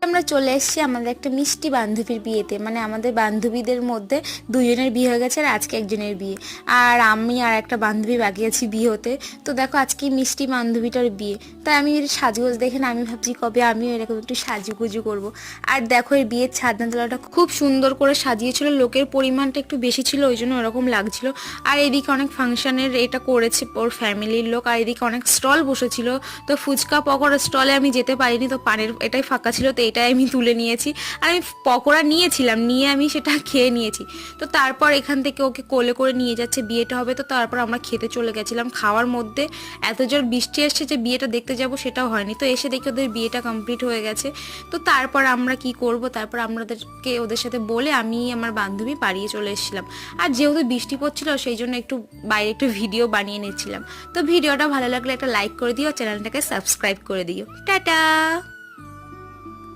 আমরা চলে এসেছি আমাদের একটা মিষ্টি বান্ধবীর বিয়েতে, মানে আমাদের বান্ধবীদের মধ্যে দুজনের বিয়ে হয়ে গেছে আর আজকে একজনের বিয়ে, আর আমি আর একটা বান্ধবী বাকি আছি বিয়ে হতে। তো দেখো আজকে মিষ্টি বান্ধবীটার বিয়ে, তাই আমি এর সাজগোজ দেখে না আমি ভাবছি কবে আমিও এরকম একটু সাজুগুজু করব। আর দেখো এই বিয়ের ছাদনাতলাটা খুব সুন্দর করে সাজিয়েছিল, লোকের পরিমাণটা একটু বেশি ছিল ওই জন্য ওরকম লাগছিল। আর এদিকে অনেক ফাংশনের এটা করেছে ওর ফ্যামিলির লোক, আর এদিকে অনেক স্টল বসেছিল। তো ফুচকা পকোড়া স্টলে আমি যেতে পারিনি, তো পানের এটাই ফাঁকা ছিল, তো এটাই আমি তুলে নিয়েছি। আর আমি পকোড়া নিয়েছিলাম, নিয়ে আমি সেটা খেয়ে নিয়েছি। তো তারপর এখান থেকে ওকে কোলে করে নিয়ে যাচ্ছে, বিয়েটা হবে, তো তারপর আমরা খেতে চলে গেছিলাম। খাওয়ার মধ্যে এত জোর বৃষ্টি এসছে যে বিয়েটা দেখতে যাব সেটাও হয়নি, তো এসে দেখি ওদের বিয়েটা কমপ্লিট হয়ে গেছে। তো তারপর আমরা কি করব, তারপর আমাদেরকে ওদের সাথে বলে আমি আমার বান্ধবী পাড়িয়ে চলে এসেছিলাম। আর যেহেতু বৃষ্টি পড়ছিল সেই জন্য একটু বাইরে একটু ভিডিও বানিয়ে নিচ্ছিলাম। তো ভিডিওটা ভালো লাগলে একটা লাইক করে দিও, চ্যানেলটাকে সাবস্ক্রাইব করে দিও। টাটা।